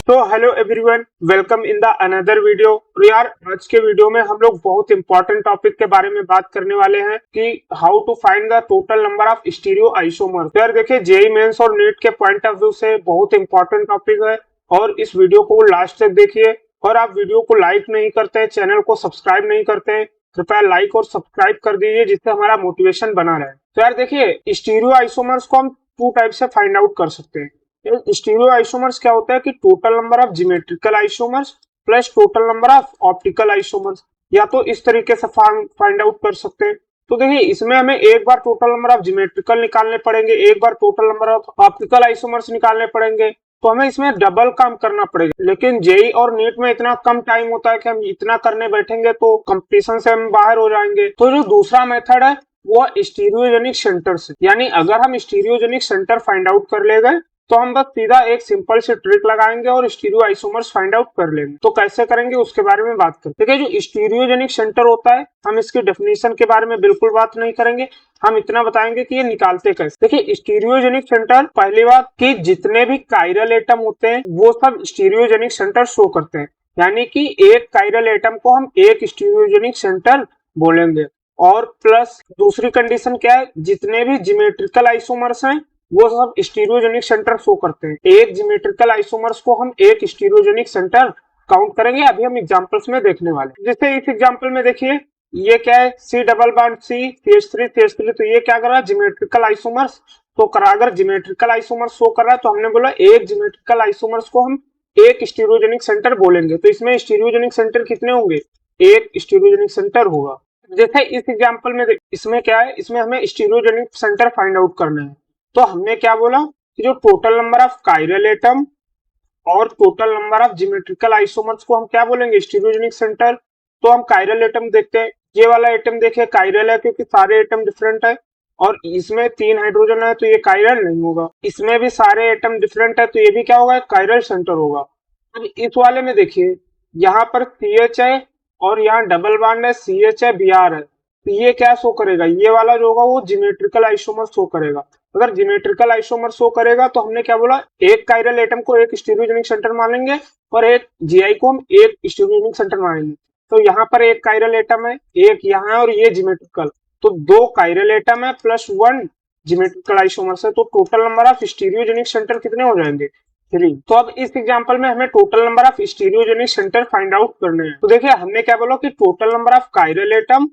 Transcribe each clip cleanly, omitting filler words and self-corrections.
तो hello everyone, welcome in the another video. यार आज के वीडियो में हम लोग बहुत इंपॉर्टेंट टॉपिक के बारे में बात करने वाले हैं कि how to find the total number of stereo isomer. तो यार देखिए, जेईई मेंस और नीट के पॉइंट ऑफ व्यू से बहुत इंपॉर्टेंट टॉपिक है और इस वीडियो को लास्ट तक देखिए। और आप वीडियो को लाइक नहीं करते हैं, चैनल को सब्सक्राइब नहीं करते हैं, कृपया लाइक और सब्सक्राइब कर दीजिए जिससे हमारा मोटिवेशन बना रहे। तो यार देखिए, स्टीरियो आइसोमर्स को हम टू टाइप से फाइंड आउट कर सकते हैं। स्टीरियो आइसोमर्स क्या होता है कि total number of geometrical isomers plus total number of optical isomers, या तो इस तरीके से फाइंड आउट कर सकते हैं। तो देखिए, इसमें हमें एक बार टोटल नंबर ऑफ ज्योमेट्रिकल निकालने पड़ेंगे, एक बार total number of optical isomers निकालने पड़ेंगे, तो हमें इसमें डबल काम करना पड़ेगा। लेकिन जेईई और नीट में इतना कम टाइम होता है कि हम इतना करने बैठेंगे तो कंपटीशन से हम बाहर हो जाएंगे। तो जो दूसरा मेथड है वो स्टीरियोजेनिक सेंटर से, यानी अगर हम स्टीरियोजेनिक सेंटर फाइंड आउट कर ले गए तो हम बस सीधा एक सिंपल सी ट्रिक लगाएंगे और स्टीरियो आइसोमर्स फाइंड आउट कर लेंगे। तो कैसे करेंगे उसके बारे में बात करते हैं। देखिए, जो स्टीरियोजेनिक सेंटर होता है, हम इसकी डेफिनेशन के बारे में बिल्कुल बात नहीं करेंगे, हम इतना बताएंगे कि ये निकालते कैसे। देखिए, स्टीरियोजेनिक सेंटर, पहली बात कि जितने भी कायरल एटम होते हैं वो सब स्टीरियोजेनिक सेंटर शो करते हैं, यानी कि एक कायरल एटम को हम एक स्टीरियोजेनिक सेंटर बोलेंगे। और प्लस दूसरी कंडीशन क्या है, जितने भी ज्योमेट्रिकल आइसोमर्स हैं वो सब स्टीरियोजेनिक सेंटर शो करते हैं। एक ज्योमेट्रिकल आइसोमर्स को हम एक स्टीरियोजेनिक सेंटर काउंट करेंगे। अभी हम एग्जांपल्स में देखने वाले। जैसे इस एग्जांपल में देखिए, ये क्या है, C double bond C CH3 तो ये क्या कर रहा है, ज्योमेट्रिकल आइसोमर्स तो करा। अगर ज्योमेट्रिकल आइसोमर्स शो कर रहा है तो हमने बोला एक ज्योमेट्रिकल आइसोमर्स को हम एक स्टीरियोजेनिक सेंटर बोलेंगे। तो इसमें स्टीरियोजेनिक सेंटर कितने होंगे, एक स्टीरियोजेनिक सेंटर होगा। जैसे इस एग्जांपल में इसमें क्या है, इसमें हमें स्टीरियोजेनिक सेंटर फाइंड आउट करना है। तो हमने क्या बोला कि जो total number of chiral atom और total number of geometrical isomers को हम क्या बोलेंगे, स्टीरियोजेनिक सेंटर। तो हम कायरल एटम देखते हैं। ये वाला एटम देखिए कायरल है क्योंकि सारे एटम डिफरेंट है, और इसमें 3 हाइड्रोजन है तो ये कायरल नहीं होगा। इसमें भी सारे एटम डिफरेंट है तो ये भी क्या होगा, कायरल सेंटर होगा। अब इस वाले में देखिए, यहाँ पर CH है और यहाँ डबल बॉन्ड है, CH है, Br है, तो ये क्या शो करेगा, ये वाला जो होगा वो ज्योमेट्रिकल आइसोमर शो करेगा। अगर ज्योमेट्रिकल आइसोमर शो करेगा तो हमने क्या बोला, एक कायरल एटम को एक स्टीरियोजेनिक सेंटर मानेंगे और एक Gi को हम एक स्टीरियोजेनिक सेंटर मानेंगे। तो यहाँ पर एक कायरल एटम है, एक यहाँ है और ये ज्योमेट्रिकल, तो 2 कायरल एटम है प्लस 1 ज्योमेट्रिकल आइसोमर है। तो total number of stereogenic centre कितने हो जाएंगे, 3। तो अब इस एग्जांपल में हमें total number of stereogenic centre find out करने हैं। तो देखिए, हमने क्या बोला कि total number of chiral atom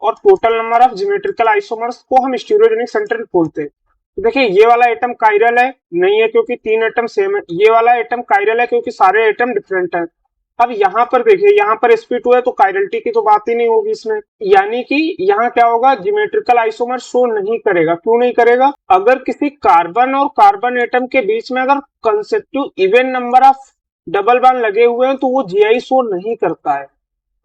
और total number of geometrical isomers को हम स्टीरियोजेनिक सेंटर बोलते हैं। तो देखिए, ये वाला एटम कायरल है नहीं है क्योंकि 3 एटम सेम है, ये वाला एटम कायरल है क्योंकि सारे एटम डिफरेंट है। अब यहाँ पर देखिए, यहाँ पर sp2 है तो कायरलिटी की तो बात ही नहीं होगी इसमें, यानी कि यहाँ क्या होगा, ज्योमेट्रिकल आइसोमर शो नहीं करेगा। क्यों नहीं करेगा, अगर किसी कार्बन और कार्बन एटम के बीच में अगर consecutive even number of double bond लगे हुए हैं तो वो Gi शो नहीं करता है।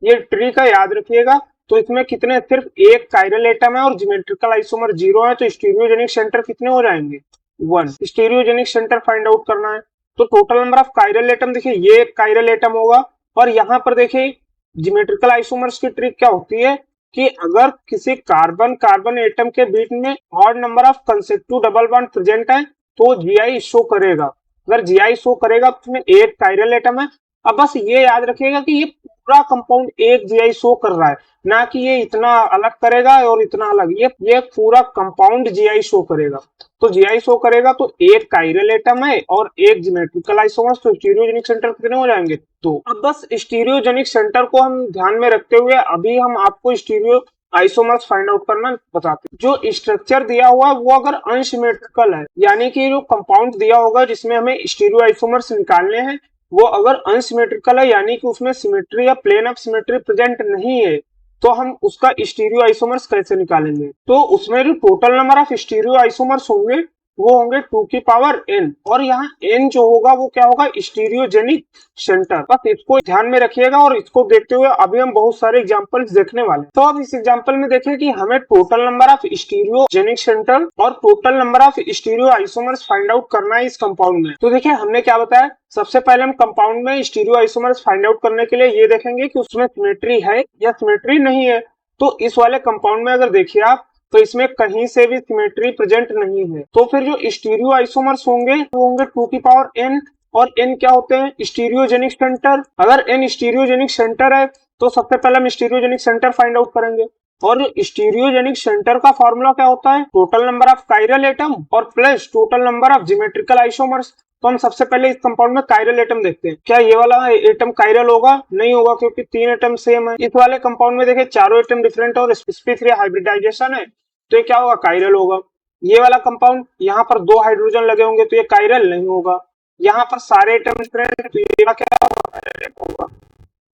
ये ट्रिक है, याद रखिएगा। तो इसमें कितने, सिर्फ एक कायरल एटम है और ज्योमेट्रिकल आइसोमर 0 है, तो स्टीरियोजेनिक सेंटर कितने हो जाएंगे, 1। स्टीरियोजेनिक सेंटर फाइंड आउट करना है। तो total number of chiral atom देखिए, ये एक कायरल एटम होगा और यहाँ पर देखिए ज्योमेट्रिकल आइसोमर्स की ट्रिक क्या होती है कि अगर किसी कार्बन कार्बन एटम के बीच में odd number of consecutive double bond present है तो Gi शो करेगा। अगर Gi शो करेगा तो उसमें एक कायरल एटम है। अब बस ये याद रखिएगा कि ये पूरा कंपाउंड एक Gi शो कर रहा है, ना कि ये इतना अलग करेगा और इतना अलग, ये पूरा कंपाउंड Gi शो करेगा। तो Gi शो करेगा तो एक कायरल एटम है और एक ज्योमेट्रिकल आइसोमर्स, तो स्टीरियोजेनिक सेंटर कितने हो जाएंगे, 2। अब बस स्टीरियोजेनिक सेंटर को हम ध्यान में रखते हुए अभी हम आपको स्टीरियो आइसोमर्स फाइंड आउट करना बताते हैं। जो स्ट्रक्चर दिया हुआ है वो अगर अनसिमेट्रिकल है, यानी कि जो कंपाउंड दिया होगा जिसमें हमें स्टीरियो आइसोमर्स निकालने हैं वो अगर अनसिमेट्रिकल है, यानी कि उसमें सिमेट्री या प्लेन ऑफ सिमेट्री प्रेजेंट नहीं है, तो हम उसका स्टीरियो आइसोमर्स कैसे निकालेंगे। तो उसमें जो total number of stereo isomers होंगे वो होंगे 2 की पावर n, और यहाँ n जो होगा वो क्या होगा, स्टीरियोजेनिक सेंटर। बस इसको ध्यान में रखिएगा और इसको देखते हुए अभी हम बहुत सारे एग्जांपल्स देखने वाले हैं। तो अब इस एग्जांपल में देखें कि हमें total number of stereogenic centre और total number of stereo isomers find out करना है इस कंपाउंड में। तो देखिए, हमने क्या बताया, सबसे पहले हम कंपाउंड में स्टीरियो आइसोमर्स फाइंड आउट करने के लिए ये देखेंगे कि उसमें सिमेट्री है या सिमेट्री नहीं है। तो इस वाले कंपाउंड में अगर देखिए आप, तो इसमें कहीं से भी सिमेट्री प्रेजेंट नहीं है। तो फिर जो स्टीरियो आइसोमर्स होंगे वो होंगे 2 की पावर n और n क्या होते हैं? Stereogenic centre. अगर n स्टीरियोजेनिक सेंटर है तो सबसे पहले हम स्टीरियोजेनिक सेंटर फाइंड आउट करेंगे, और स्टीरियोजेनिक सेंटर का फॉर्मूला क्या होता है? Total number of chiral atom और plus total number of geometrical isomers. तो हम सबसे पहले इस कंपाउंड में कायरल एटम देखते हैं। क्या ये वाला एटम कायरल होगा? नहीं होगा, क्योंकि 3 एटम सेम है। इस वाले कंपाउंड में देखिए चारों एटम डिफरेंट और sp3 हाइब्रिडाइजेशन है, तो ये क्या होगा? कायरल होगा। ये वाला कंपाउंड, यहाँ पर 2 हाइड्रोजन लगे होंगे, तो ये कायरल नहीं होगा। यहाँ पर सारे एटम डिफरेंट, तो ये क्या होगा? कायरल होगा।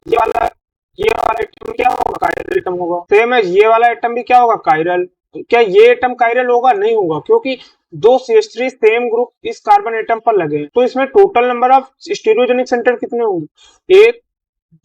ये वाला एटम क्या होगा? कायरल एटम होगा। सेम है, ये वाला एटम भी क्या होगा? कायरल। क्या ये एटम कायरल होगा? नहीं होगा, क्योंकि 2 CH3 सेम ग्रुप इस कार्बन एटम पर लगे हैं। तो इसमें total number of stereogenic centre कितने होंगे? 1,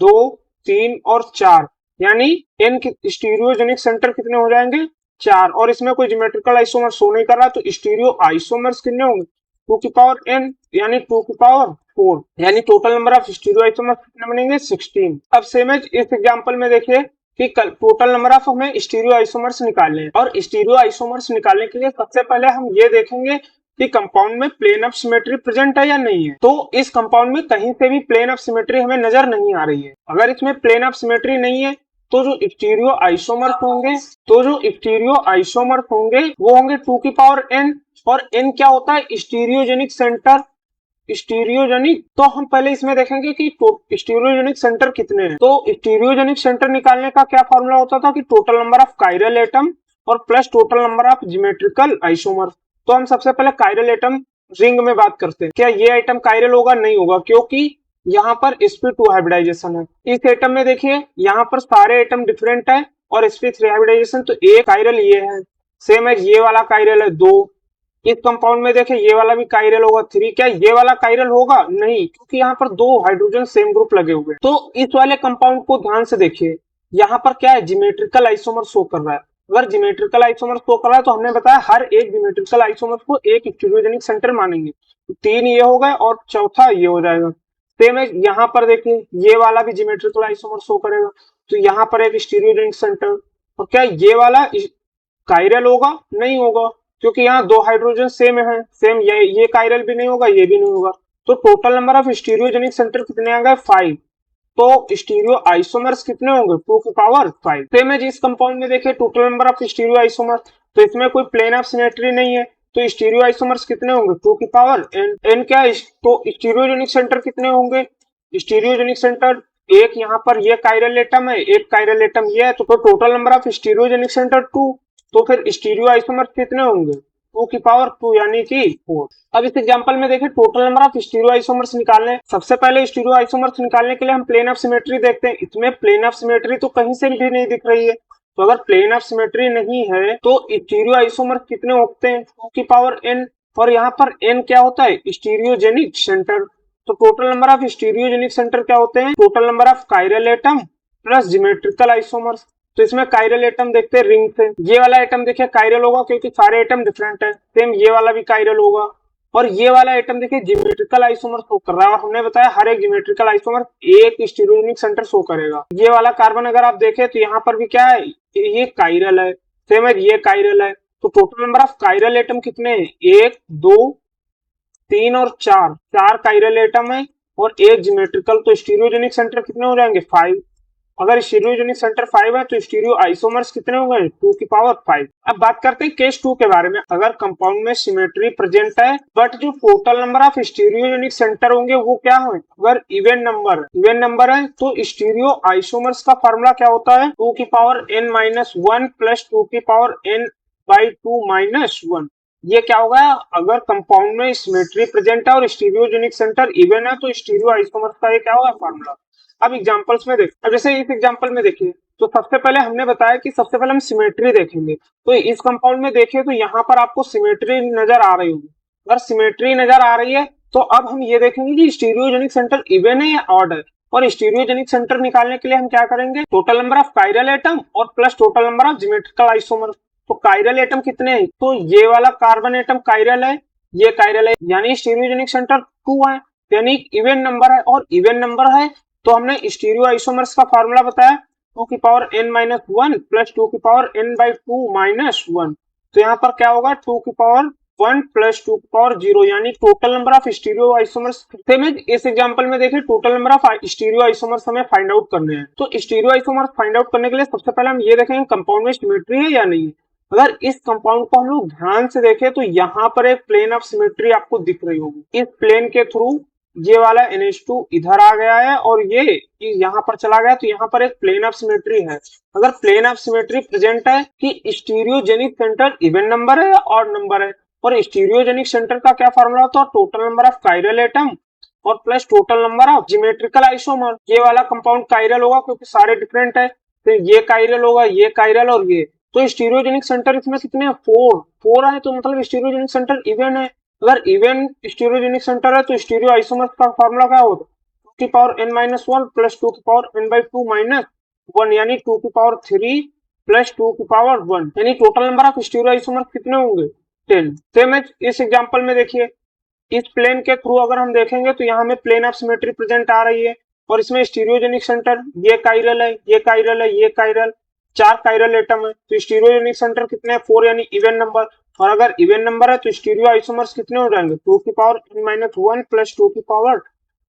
2, 3 और 4, यानी n स्टीरियोजेनिक सेंटर कितने हो जाएंगे? 4। और इसमें कोई ज्योमेट्रिकल आइसोमर शो नहीं कर रहा, तो स्टीरियो आइसोमर्स कितने होंगे? 2 की पावर n, यानी 2 की पावर 4, यानी total number of stereo isomers कितने बनेंगे? 16। अब सेम एज इस एग्जांपल में देखिए कि टोटल नंबर ऑफ हमें स्टीरियो आइसोमर्स निकालने हैं, और स्टीरियो आइसोमर्स निकालने के लिए सबसे पहले हम ये देखेंगे कि कंपाउंड में प्लेन ऑफ सिमेट्री प्रेजेंट है या नहीं है। तो इस कंपाउंड में कहीं से भी प्लेन ऑफ सिमेट्री हमें नजर नहीं आ रही है। अगर इसमें प्लेन ऑफ सिमेट्री नहीं है तो जो स्टीरियो आइसोमर्स होंगे वो होंगे 2 की पावर n, और n क्या होता है? Stereogenic centre. स्टीरियोजेनिक, तो हम पहले इसमें देखेंगे कि स्टीरियोजेनिक सेंटर कितने हैं। तो स्टीरियोजेनिक सेंटर निकालने का क्या फॉर्मूला होता था? कि total number of chiral atom और plus total number of geometrical isomer. तो हम सबसे पहले कायरल एटम रिंग में बात करते हैं। क्या ये आइटम कायरल होगा? नहीं होगा, क्योंकि यहाँ पर sp2 हाइब्रिडाइजेशन है। इस एटम में देखिए यहाँ पर सारे एटम डिफरेंट है और sp3 हाइब्रिडाइजेशन, तो एक कायरल ये है। सेम है, ये वाला कायरल है 2। इस कंपाउंड में देखें ये वाला भी कायरल होगा 3। क्या ये वाला कायरल होगा? नहीं, क्योंकि यहाँ पर 2 हाइड्रोजन सेम ग्रुप लगे हुए हैं। तो इस वाले कंपाउंड को ध्यान से देखिए, यहाँ पर क्या है? ज्योमेट्रिकल आइसोमर शो कर रहा है। अगर ज्योमेट्रिकल आइसोमर शो कर रहा है तो हमने बताया हर एक ज्योमेट्रिकल आइसोमर को एक स्टीरियोजेनिक सेंटर मानेंगे। तो 3 ये हो गए और चौथा ये हो जाएगा। सेम है, यहाँ पर देखिए ये वाला भी ज्योमेट्रिकल आइसोमर शो करेगा, तो यहाँ पर एक स्टीरियोजेनिक सेंटर। और क्या ये वाला कायरल होगा? नहीं होगा, क्योंकि यहाँ 2 हाइड्रोजन सेम है। सेम ये कायरल भी नहीं होगा, ये भी नहीं होगा। तो total number of stereogenic centre कितने आ गए? 5। तो स्टीरियो आइसोमर्स कितने होंगे? 2 की पावर 5। सेम है, इस कंपाउंड में देखिए total number of stereo isomers, तो इसमें कोई प्लेन ऑफ सिमेट्री नहीं है, तो स्टीरियो आइसोमर्स कितने होंगे? 2 की पावर n क्या है? तो स्टीरियोजेनिक सेंटर कितने होंगे? स्टीरियोजेनिक सेंटर, एक यहाँ पर ये कायरल एटम है, एक कायरल एटम ये है, तो total number of stereogenic centre 2। तो फिर स्टीरियो आइसोमर्स कितने होंगे? 2 की पावर 2, यानी कि 4। अब इस एग्जांपल में देखें total number of stereo isomers निकालने। सबसे पहले स्टीरियो आइसोमर्स निकालने के लिए हम प्लेन ऑफ सिमेट्री देखते हैं। इसमें प्लेन ऑफ सिमेट्री तो कहीं से भी नहीं दिख रही है, तो अगर प्लेन ऑफ सिमेट्री नहीं है तो स्टीरियो आइसोमर्स कितने होते हैं? 2 की पावर n, और यहाँ पर n क्या होता है? Stereogenic centre. तो total number of stereogenic centre क्या होते हैं? Total number of chiral atom plus geometrical isomers. तो इसमें कायरल एटम देखते हैं रिंग से। ये वाला एटम देखिए कायरल होगा, क्योंकि सारे एटम डिफरेंट है। सेम ये वाला भी कायरल होगा, और ये वाला एटम देखिए ज्योमेट्रिकल आइसोमर शो कर रहा है, और हमने बताया हर एक ज्योमेट्रिकल आइसोमर एक स्टीरियोजेनिक सेंटर शो करेगा। ये वाला कार्बन अगर आप देखें तो यहाँ पर भी क्या है? ये कायरल है। सेम है, ये कायरल है। तो total number of chiral atom कितने हैं? 1, 2, 3 और 4। 4 कायरल एटम है और एक ज्योमेट्रिकल, तो स्टीरियोजेनिक सेंटर कितने हो जाएंगे? 5। अगर स्टीरियोजेनिक सेंटर 5 है तो स्टीरियो आइसोमर्स कितने होंगे? 2 की पावर 5। अब बात करते हैं केस 2 के बारे में। अगर कंपाउंड में सिमेट्री प्रेजेंट है बट जो total number of stereogenic centre होंगे वो क्या है? अगर इवन नंबर है तो स्टीरियो आइसोमर्स का फॉर्मूला क्या होता है? 2 की पावर n-1 प्लस 2 की पावर n/2 - 1। ये क्या होगा? अगर कंपाउंड में सिमेट्री प्रेजेंट है और स्टीरियोजेनिक सेंटर इवन है तो स्टीरियो आइसोमर्स का ये क्या होगा? फॉर्मूला। अब एग्जांपल्स में देख, अब जैसे इस एग्जांपल में देखिए, तो सबसे पहले हमने बताया कि सबसे पहले हम सिमेट्री देखेंगे। तो इस कंपाउंड में देखिए तो यहाँ पर आपको सिमेट्री नजर आ रही होगी। अगर सिमेट्री नजर आ रही है तो अब हम ये देखेंगे कि स्टीरियोजेनिक सेंटर इवन है या ऑड है। और स्टीरियोजेनिक सेंटर निकालने के लिए हम क्या करेंगे? Total number of chiral atom और plus total number of geometrical isomer. तो कायरल एटम कितने हैं? तो ये वाला कार्बन एटम कायरल है, ये कायरल है, यानी स्टीरियोजेनिक सेंटर 2 है, यानी इवन नंबर है। और इवन नंबर है तो हमने स्टीरियो आइसोमर्स का फॉर्मूला बताया 2 की पावर n-1 प्लस 2 की पावर n/2 - 1। तो यहाँ पर क्या होगा? 2 की पावर 1 प्लस 2 की पावर 0 यानी total number of stereo isomers. इस एग्जांपल में देखिए total number of stereo isomers हमें फाइंड आउट करने हैं। तो स्टीरियो आइसोमर्स फाइंड आउट करने के लिए सबसे पहले हम ये देखेंगे कंपाउंड में सिमेट्री है या नहीं है। अगर इस कंपाउंड को हम लोग ध्यान से देखें तो यहाँ पर एक प्लेन ऑफ सिमेट्री आपको दिख रही होगी। इस प्लेन के थ्रू ये वाला NH2 इधर आ गया है और ये यहाँ पर चला गया, तो यहाँ पर एक प्लेन ऑफ सिमेट्री है। अगर प्लेन ऑफ सिमेट्री प्रेजेंट है कि स्टीरियोजेनिक सेंटर इवन नंबर है या ऑड नंबर है, और स्टीरियोजेनिक सेंटर का क्या फॉर्मूला होता है, total number of chiral atom और plus total number of geometrical isomer. ये वाला कंपाउंड कायरल होगा क्योंकि सारे डिफरेंट है, तो ये कायरल होगा, ये कायरल और ये। तो स्टीरियोजेनिक सेंटर इसमें कितने हैं, 4 है, तो मतलब स्टीरियोजेनिक सेंटर इवन है। अगर इवन स्टीरियोजेनिक सेंटर है तो स्टीरियो आइसोमर्स का फॉर्मूला क्या होता है, 2 की पावर n-1 प्लस 2 की पावर n/2 माइनस 1 यानी 2 की पावर 3 प्लस 2 की पावर 1 यानी total number of stereo isomers कितने होंगे, 10। सेम इस एग्जांपल में देखिए इस प्लेन के थ्रू अगर हम देखेंगे तो यहाँ में प्लेन ऑफ सिमेट्री प्रेजेंट आ रही है और इसमें स्टीरियोजेनिक सेंटर ये कायरल है, ये कायरल है, ये कायरल, 4 कायरल एटम है। तो स्टीरियोजेनिक सेंटर कितने हैं, 4 यानी इवन नंबर। और अगर इवन नंबर है तो स्टीरियो आइसोमर्स कितने हो जाएंगे, 2 की पावर n-1 प्लस 2 की पावर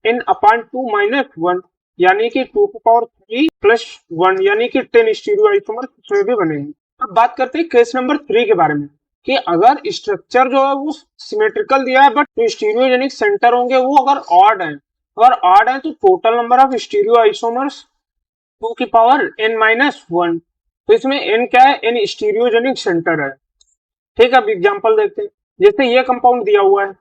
n/2 माइनस 1 यानी कि 2 की पावर 3 प्लस 1 यानी कि 10 स्टीरियो आइसोमर्स इसमें भी बनेंगे। अब बात करते हैं केस नंबर 3 के बारे में कि अगर स्ट्रक्चर जो है वो सिमेट्रिकल दिया है बट जो स्टीरियोजेनिक सेंटर होंगे वो अगर ऑड है, तो total number of stereo isomers 2 की पावर n-1। तो इसमें n क्या है, n स्टीरियोजेनिक सेंटर है। ठीक है, अब एग्जांपल देखते हैं। जैसे ये कंपाउंड दिया हुआ है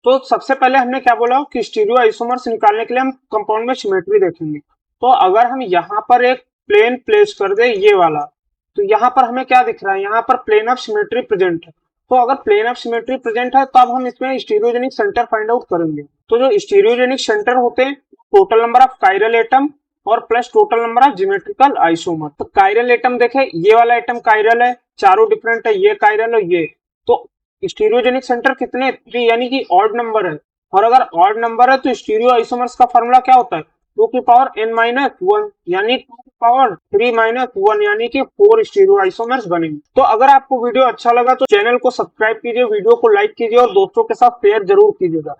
तो सबसे पहले हमने क्या बोला कि स्टीरियो आइसोमर्स निकालने के लिए हम कंपाउंड में सिमेट्री देखेंगे। तो अगर हम यहाँ पर एक प्लेन प्लेस कर दे ये वाला, तो यहाँ पर हमें क्या दिख रहा है, यहाँ पर प्लेन ऑफ सिमेट्री प्रेजेंट है। तो अगर प्लेन ऑफ सिमेट्री प्रेजेंट है तब हम इसमें स्टीरियोजेनिक सेंटर फाइंड आउट करेंगे। तो जो स्टीरियोजेनिक सेंटर होते हैं total number of chiral atom और plus total number of geometrical isomer. तो कायरल एटम देखे ये वाला एटम कायरल है, चारों डिफरेंट है, ये कायरल और ये। तो स्टीरियोजेनिक सेंटर कितने, 3 यानी कि ऑड नंबर है। और अगर ऑड नंबर है तो स्टीरियो आइसोमर्स का फॉर्मूला क्या होता है, 2 की पावर n-1 यानी 2 की पावर 3-1 यानी कि 4 स्टीरियो आइसोमर्स बनेंगे। तो अगर आपको वीडियो अच्छा लगा तो चैनल को सब्सक्राइब कीजिए, वीडियो को लाइक कीजिए और दोस्तों के साथ शेयर जरूर कीजिएगा।